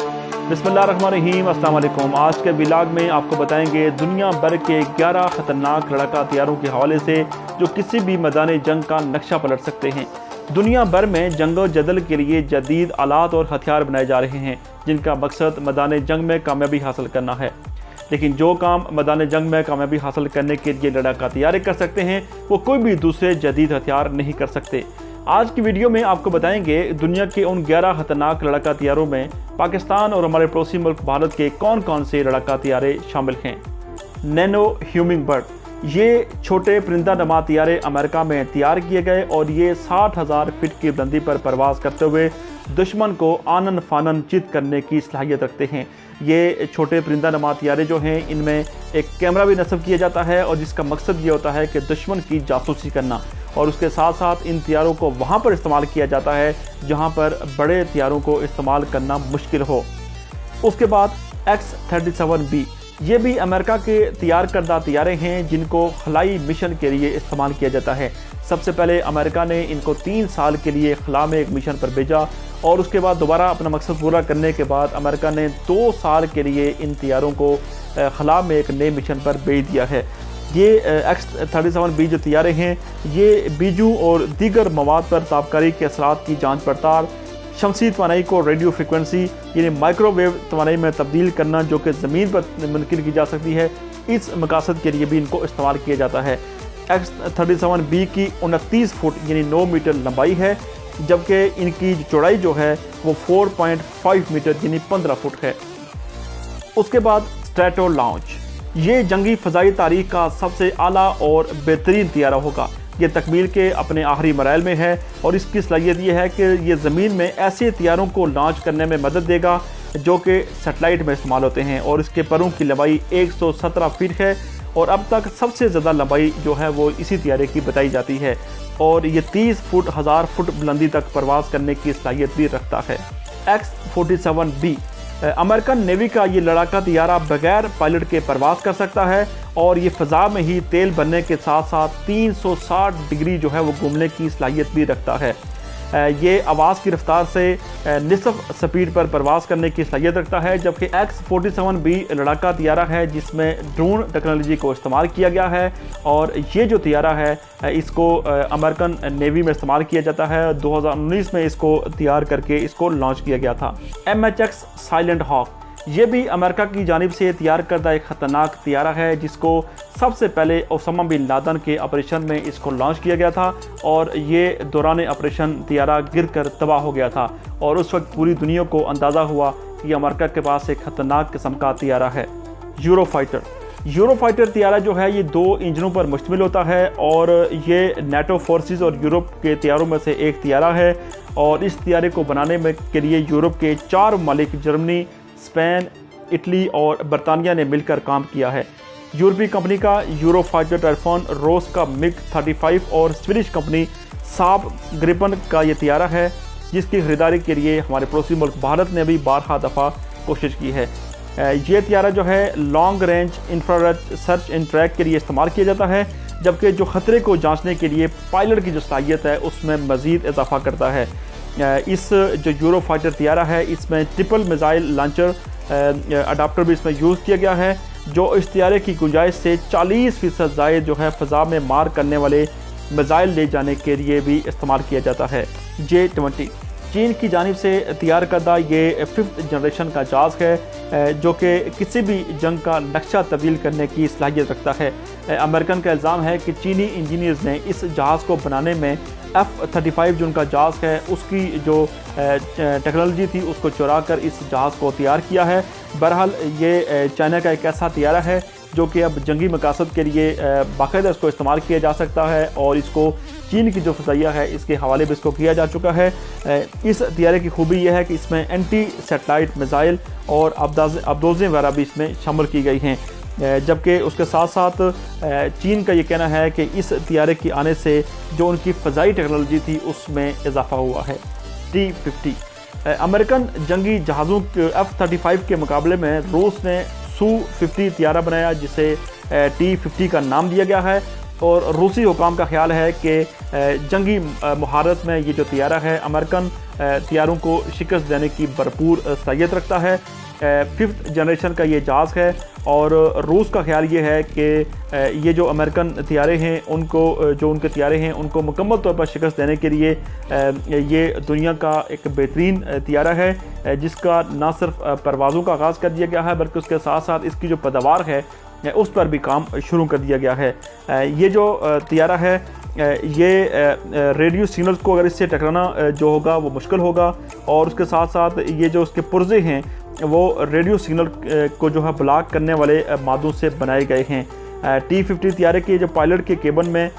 बिस्मिल्लाहिर्रहमानिर्रहीम, अस्सलाम वालेकुम। आज के व्लॉग में आपको बताएंगे दुनिया भर के 11 ख़तरनाक लड़ाका हथियारों के हवाले से जो किसी भी मैदान जंग का नक्शा पलट सकते हैं। दुनिया भर में जंगो जदल के लिए जदीद आलात और हथियार बनाए जा रहे हैं जिनका मकसद मैदान जंग में कामयाबी हासिल करना है। लेकिन जो काम मैदान जंग में कामयाबी हासिल करने के लिए लड़ाका हथियार कर सकते हैं वो कोई भी दूसरे जदीद हथियार नहीं कर सकते। आज की वीडियो में आपको बताएंगे दुनिया के उन 11 खतरनाक लड़ाका हथियारों में पाकिस्तान और हमारे पड़ोसी मुल्क भारत के कौन कौन से लड़ाका हथियारे शामिल हैं। नैनो ह्यूमिंग बर्ड, ये छोटे परिंदा नमा हथियारे अमेरिका में तैयार किए गए और ये 60,000 फीट की बुलंदी पर परवाज करते हुए दुश्मन को आनन फानन चित करने की सलाहियत रखते हैं। ये छोटे परिंदा नमा हथियारे जो हैं इनमें एक कैमरा भी नस्ब किया जाता है और जिसका मकसद ये होता है कि दुश्मन की जासूसी करना, और उसके साथ साथ इन हथियारों को वहाँ पर इस्तेमाल किया जाता है जहाँ पर बड़े हथियारों को इस्तेमाल करना मुश्किल हो। उसके बाद X-37B, ये भी अमेरिका के तैयार करदा हथियारे हैं जिनको खलाई मिशन के लिए इस्तेमाल किया जाता है। सबसे पहले अमेरिका ने इनको 3 साल के लिए खला में एक मिशन पर भेजा और उसके बाद दोबारा अपना मकसद पूरा करने के बाद अमेरिका ने 2 साल के लिए इन हथियारों को खला में एक नए मिशन पर भेज दिया है। ये X-37B जो हथियारे हैं ये बीजू और दीगर मवाद पर ताबकारी के असरात की जांच पड़ताल, शमसी तवानाई को रेडियो फ्रिक्वेंसी यानी माइक्रोवेव तवानाई में तब्दील करना जो कि ज़मीन पर मुनकिल की जा सकती है, इस मकासद के लिए भी इनको इस्तेमाल किया जाता है। X-37B की 29 फुट यानी 9 मीटर लंबाई है, जबकि इनकी चौड़ाई जो है वो 4.5 मीटर यानी 15 फुट है। उसके बाद स्ट्रैटो लॉन्च, ये जंगी फ़ज़ाई तारीख का सबसे आला और बेहतरीन हथियार होगा। ये तकमील के अपने आखिरी मराइल में है और इसकी सलाहियत ये है कि ये ज़मीन में ऐसे हथियारों को लॉन्च करने में मदद देगा जो कि सैटेलाइट में इस्तेमाल होते हैं, और इसके परों की लंबाई 117 फीट है और अब तक सबसे ज़्यादा लंबाई जो है वो इसी हथियारे की बताई जाती है, और ये 30 फुट 1000 फुट बुलंदी तक परवास करने की सलाहियत भी रखता है। X-47B, अमेरिकन नेवी का ये लड़ाका हथियारा बगैर पायलट के परवास कर सकता है और ये फ़ज़ा में ही तेल भरने के साथ साथ 360 डिग्री जो है वो घूमने की सलाहियत भी रखता है। ये आवाज़ की रफ्तार से निसफ स्पीड पर परवास करने की सलाहियत रखता है, जबकि X-47B लड़ाका हथियारा है जिसमें ड्रोन टेक्नोलॉजी को इस्तेमाल किया गया है और ये जो हथियारा है इसको अमेरिकन नेवी में इस्तेमाल किया जाता है। 2019 में इसको तैयार करके इसको लॉन्च किया गया था। MHX साइलेंट हॉक, ये भी अमेरिका की जानिब से तैयार करदा एक ख़तरनाक हथियारा है जिसको सबसे पहले ओसामा बिन लादेन के ऑपरेशन में इसको लॉन्च किया गया था और ये दौरान ऑपरेशन हथियारा गिर कर तबाह हो गया था और उस वक्त पूरी दुनिया को अंदाज़ा हुआ कि अमेरिका के पास एक ख़तरनाक किस्म का हथियारा है। यूरोफाइटर हथियारा जो है ये 2 इंजनों पर मुश्तमिल होता है और ये नेटो फोर्सेस और यूरोप के हथियारों में से एक हथियारा है, और इस हथियारे को बनाने में के लिए यूरोप के 4 ममालिक जर्मनी, स्पेन, इटली और बरतानिया ने मिलकर काम किया है। यूरोपीय कंपनी का यूरोफाइटर टेलीफोन, रूस का MiG-35 और स्वीडिश कंपनी साब ग्रिपन का ये हथियारा है जिसकी खरीदारी के लिए हमारे पड़ोसी मुल्क भारत ने भी 12 दफ़ा कोशिश की है। ये हथियारा जो है long range infrared search and track के लिए इस्तेमाल किया जाता है, जबकि जो ख़तरे को जांचने के लिए पायलट की जो सलाहियत है उसमें मज़ीद इजाफा करता है। इस जो यूरोफाइटर हथियारा है इसमें ट्रिपल मिसाइल लॉन्चर अडाप्टर भी इसमें यूज़ किया गया है जो इस हथियारे की गुंजाइश से 40% ज़ायद जो है फ़ज़ा में मार करने वाले मिसाइल ले जाने के लिए भी इस्तेमाल किया जाता है। J-20, चीन की जानिब से तैयार करदा ये 5th जनरेशन का जहाज़ है जो कि किसी भी जंग का नक्शा तब्दील करने की सलाहियत रखता है। अमेरिकन का इल्ज़ाम है कि चीनी इंजीनियर्स ने इस जहाज़ को बनाने में F-35 जो उनका जहाज़ है उसकी जो टेक्नोलॉजी थी उसको चुरा कर इस जहाज़ को तैयार किया है। बहरहाल ये चाइना का एक ऐसा हथियारा है जो कि अब जंगी मकासद के लिए बाकायदा इसको इस्तेमाल किया जा सकता है और इसको चीन की जो फ़ज़ाइया है इसके हवाले भी इसको किया जा चुका है। इस हथियारे की खूबी यह है कि इसमें एंटी सैटेलाइट मिसाइल और अबदोज़ें वगैरह भी इसमें शामिल की गई हैं, जबकि उसके साथ साथ चीन का ये कहना है कि इस हथियारे के आने से जो उनकी फ़ज़ाई टेक्नोलॉजी थी उसमें इजाफा हुआ है। T-50, अमेरिकन जंगी जहाज़ों F-35 के मुकाबले में रूस ने Su-50 हथियारा बनाया जिसे T-50 का नाम दिया गया है और रूसी हुकाम का ख्याल है कि जंगी महारत में ये जो तैयारा है अमेरिकन तैयारों को शिकस्त देने की भरपूर सलाहियत रखता है। 5th जनरेशन का ये जहाज़ है और रूस का ख्याल ये है कि ये जो अमेरिकन तैयारे हैं उनके तैयारे हैं उनको मुकम्मल तौर पर शिकस्त देने के लिए ये दुनिया का एक बेहतरीन तैयारा है जिसका ना सिर्फ परवाज़ों का आगाज़ कर दिया गया है बल्कि उसके साथ साथ इसकी जो पैदावार है उस पर भी काम शुरू कर दिया गया है। ये जो तैयारा है ये रेडियो सिग्नल्स को अगर इससे टकराना जो होगा वो मुश्किल होगा और उसके साथ साथ ये जो उसके पुर्जे हैं वो रेडियो सिग्नल को जो है ब्लॉक करने वाले मादों से बनाए गए हैं। T-50 तैयारे के जो पायलट के केबिन में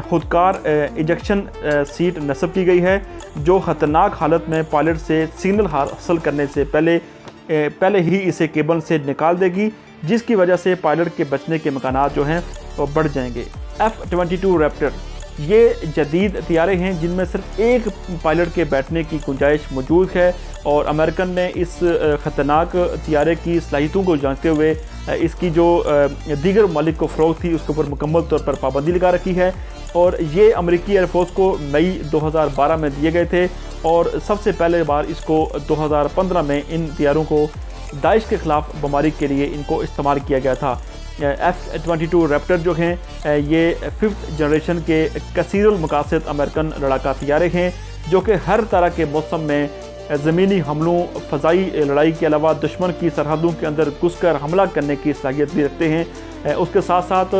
खुदकार इजेक्शन सीट नस्ब की गई है जो ख़तरनाक हालत में पायलट से सिग्नल हासिल करने से पहले ही इसे केबिन से निकाल देगी, जिसकी वजह से पायलट के बचने के इम्कानात जो हैं वो बढ़ जाएंगे। F-22 रैप्टर ये जदीद तैयारे हैं जिनमें सिर्फ एक पायलट के बैठने की गुंजाइश मौजूद है और अमेरिकन ने इस ख़तरनाक तैयारे की सलाहियतों को जानते हुए इसकी जो दीगर ममालिक को फ़रोग़ थी उसके ऊपर मुकम्मल तौर पर पाबंदी लगा रखी है और ये अमेरिकी एयरफोर्स को मई 2012 में दिए गए थे और सबसे पहले बार इसको 2015 में इन तैयारों को दाइश के ख़िलाफ़ बमबारी के लिए इनको इस्तेमाल किया गया था। F-22 रैप्टर जो हैं ये 5th जनरेशन के कसीरुल मकासद अमेरिकन लड़ाका तैयारे हैं जो कि हर तरह के मौसम में ज़मीनी हमलों, फ़ज़ाई लड़ाई के अलावा दुश्मन की सरहदों के अंदर घुसकर हमला करने की सलाहियत भी रखते हैं। उसके साथ साथ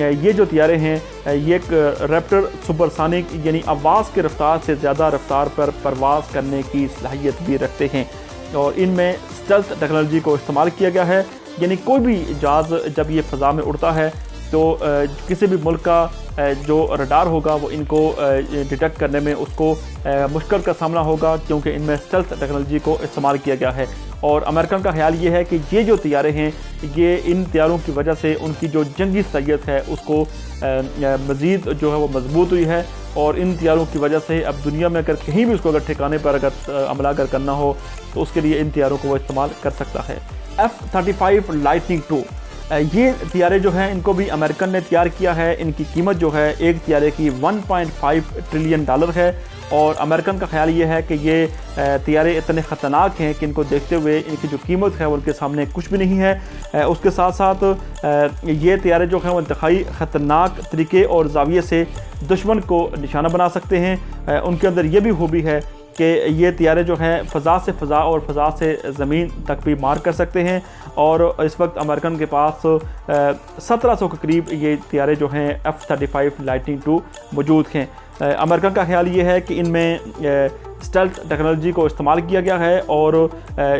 ये जो तैयारे हैं ये एक रैप्टर सुपरसोनिक यानी आवाज़ की रफ्तार से ज़्यादा रफ्तार पर परवाज़ करने की सलाहियत भी रखते हैं और इनमें स्टेल्थ टेक्नोलॉजी को इस्तेमाल किया गया है, यानी कोई भी जहाज़ जब ये फ़ज़ा में उड़ता है तो किसी भी मुल्क का जो रडार होगा वो इनको डिटेक्ट करने में उसको मुश्किल का सामना होगा क्योंकि इनमें स्टेल्थ टेक्नोलॉजी को इस्तेमाल किया गया है। और अमेरिकन का ख्याल ये है कि ये जो तैयारे हैं ये इन तैयारों की वजह से उनकी जो जंगी सलाहियत है उसको मज़ीद जो है वो मजबूत हुई है और इन तैयारों की वजह से अब दुनिया में अगर कहीं भी उसको अगर ठिकाने पर अगर हमला अगर करना हो तो उसके लिए इन तैयारों को वो इस्तेमाल कर सकता है। F-35 लाइटनिंग II ये तैयारे जो हैं इनको भी अमेरिकन ने तैयार किया है। इनकी कीमत जो है एक तैयारे की $1.5 ट्रिलियन है और अमेरिकन का ख्याल ये है कि ये तैयारे इतने ख़तरनाक हैं कि इनको देखते हुए इनकी जो कीमत है उनके सामने कुछ भी नहीं है। उसके साथ साथ ये तैयारे जो हैं वो इंतहाई ख़तरनाक तरीके और ज़ाविये से दुश्मन को निशाना बना सकते हैं। उनके अंदर ये भी खूबी है कि ये तैयारे जो हैं फ़ज़ा से फ़ज़ा और फ़ज़ा से ज़मीन तक भी मार कर सकते हैं और इस वक्त अमेरिकन के पास 1700 के करीब ये तैयारे जो हैं F-35 लाइटनिंग II मौजूद हैं। अमेरिकन का ख्याल ये है कि इनमें स्टेल्थ टेक्नोलॉजी को इस्तेमाल किया गया है और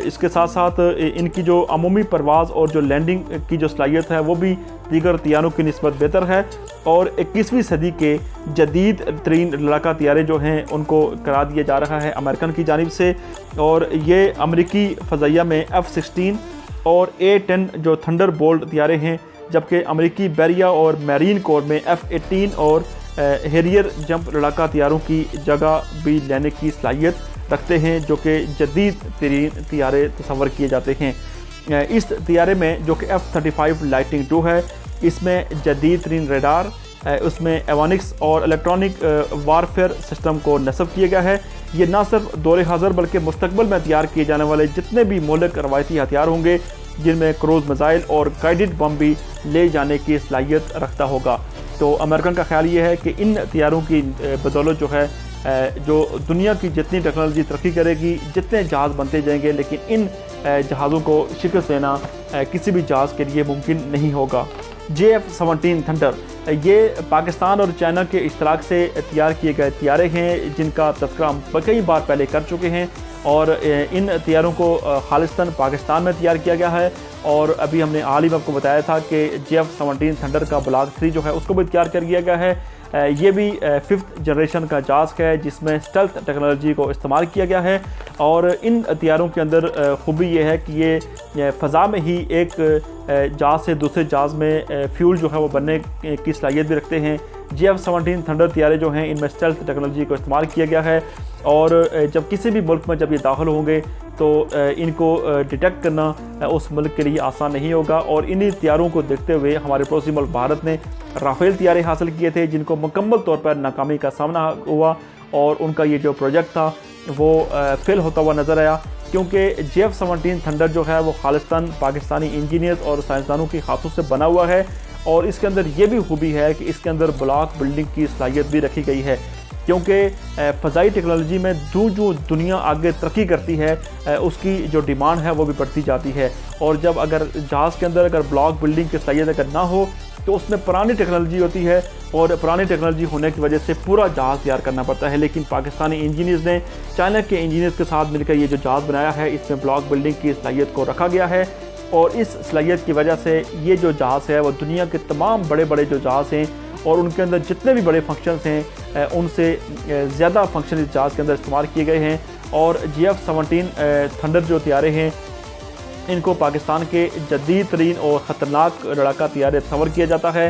इसके साथ साथ इनकी जो अमूमी परवाज़ और जो लैंडिंग की जो सलाहियत है वो भी दीगर तैयारों की निस्बत बेहतर है और 21वीं सदी के जदीद तरीन लड़ाका तैयारे जो हैं उनको करार दिया जा रहा है अमेरिकन की जानिब से और ये अमेरिकी फ़ज़ाइया में F-16 और A-10 जो थंडरबोल्ट तैयारे हैं जबकि अमेरिकी बैरिया और मैरीन कोर में F-18 और हैरियर जंप लड़ाका तैयारों की जगह भी लेने की सलाहियत रखते हैं जो कि जदीद तरीन तैयारे तस्वर किए जाते हैं। इस तैयारे में जो कि F-35 लाइटनिंग II है इसमें जदीद तरीन रडार उसमें एवोनिक्स और इलेक्ट्रॉनिक वारफेयर सिस्टम को नस्ब किया गया है। ये ना सिर्फ दौरे हाज़िर बल्कि मुस्तकबिल में तैयार किए जाने वाले जितने भी मौलिक रवायती हथियार होंगे जिनमें क्रूज़ मिसाइल और गाइडेड बम भी ले जाने की सलाहियत रखता होगा। तो अमेरिकन का ख्याल ये है कि इन तैयारों की बदौलत जो है जो दुनिया की जितनी टेक्नोलॉजी तरक्की करेगी जितने जहाज़ बनते जाएंगे लेकिन इन जहाज़ों को शिकस्त देना किसी भी जहाज़ के लिए मुमकिन नहीं होगा। JF-17 थंडर ये पाकिस्तान और चाइना के इश्तराक से तैयार किए गए तैयारे हैं जिनका तज़किरा हम कई बार पहले कर चुके हैं और इन तैयारों को खालिस्तान पाकिस्तान में तैयार किया गया है और अभी हमने हाल ही में आपको बताया था कि JF-17 थंडर का ब्लॉक 3 जो है उसको भी तैयार कर लिया गया है। ये भी 5th जनरेशन का जहाज़ है जिसमें स्टेल्थ टेक्नोलॉजी को इस्तेमाल किया गया है और इन तैयारों के अंदर खूबी ये है कि ये फ़ज़ा में ही एक जहाज़ से दूसरे जहाज़ में फ्यूल जो है वो बनने की सलाहियत भी रखते हैं। JF-17 थंडर तैयारे जो हैं इनमें स्टेल्थ टेक्नोलॉजी को इस्तेमाल किया गया है और जब किसी भी मुल्क में जब ये दाखिल होंगे तो इनको डिटेक्ट करना उस मुल्क के लिए आसान नहीं होगा। और इन्हीं तैयारों को देखते हुए हमारे पड़ोसी मुल्क भारत ने राफेल तैयारे हासिल किए थे जिनको मुकम्मल तौर पर नाकामी का सामना हुआ और उनका ये जो प्रोजेक्ट था वो फेल होता हुआ नज़र आया, क्योंकि JF-17 थंडर जो है वो खालिस्तान पाकिस्तानी इंजीनियर्स और साइंसदानों के हाथों से बना हुआ है और इसके अंदर ये भी खूबी है कि इसके अंदर ब्लॉक बिल्डिंग की सलाहियत भी रखी गई है, क्योंकि फ़ज़ाई टेक्नोलॉजी में जो दुनिया आगे तरक्की करती है उसकी जो डिमांड है वो भी बढ़ती जाती है। और जब अगर जहाज़ के अंदर अगर ब्लॉक बिल्डिंग की सलाहियत अगर ना हो तो उसमें पुरानी टेक्नोलॉजी होती है और पुरानी टेक्नोलॉजी होने की वजह से पूरा जहाज़ तैयार करना पड़ता है। लेकिन पाकिस्तानी इंजीनियर्स ने चाइना के इंजीनियर्स के साथ मिलकर ये जो जहाज़ बनाया है इसमें ब्लॉक बिल्डिंग की सलाहियत को रखा गया है और इस सलाहियत की वजह से ये जो जहाज़ है वो दुनिया के तमाम बड़े बड़े जो जहाज़ हैं और उनके अंदर जितने भी बड़े फंक्शंस हैं उनसे ज़्यादा फंक्शन इस जहाज़ के अंदर इस्तेमाल किए गए हैं। और JF-17 थंडर जो तैयारे हैं इनको पाकिस्तान के जदीद तरीन और ख़तरनाक लड़ाका तैयारे तस्वर किया जाता है।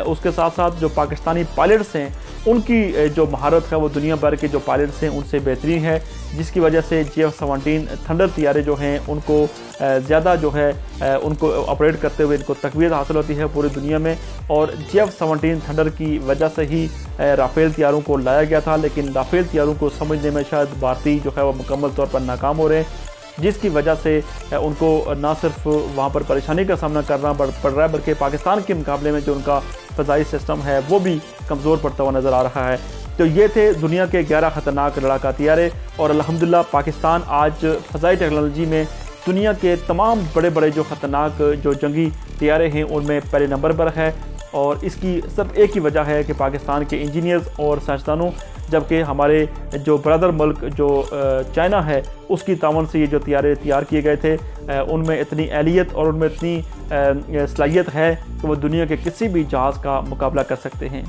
उसके साथ साथ जो पाकिस्तानी पायलट्स हैं उनकी जो महारत है वो दुनिया भर के जो पायलट्स हैं उनसे बेहतरीन है, जिसकी वजह से JF-17 थंडर तैयारे जो हैं उनको ज़्यादा जो है उनको ऑपरेट करते हुए इनको तकवीत हासिल होती है पूरी दुनिया में। और JF-17 थंडर की वजह से ही राफेल तैयारों को लाया गया था, लेकिन राफेल तैयारों को समझने में शायद भारतीय जो है वो मुकम्मल तौर पर नाकाम हो रहे हैं, जिसकी वजह से उनको ना सिर्फ वहाँ पर परेशानी का सामना करना पड़ रहा है बल्कि पाकिस्तान के मुकाबले में जो उनका फ़ज़ाई सिस्टम है वो भी कमज़ोर पड़ता हुआ नज़र आ रहा है। तो ये थे दुनिया के 11 ख़तरनाक लड़ाका तैयारे और अल्हम्दुलिल्लाह पाकिस्तान आज फ़ज़ाई टेक्नोलॉजी में दुनिया के तमाम बड़े बड़े जो ख़तरनाक जो जंगी तैयारे हैं उनमें पहले नंबर पर है। और इसकी सिर्फ एक ही वजह है कि पाकिस्तान के इंजीनियर्स और साइंसदानों, जबकि हमारे जो ब्रदर मुल्क जो चाइना है उसकी तावन से ये जो तैयारे तैयार किए गए थे उनमें इतनी एहलियत और उनमें इतनी सलाहियत है कि वो दुनिया के किसी भी जहाज़ का मुकाबला कर सकते हैं।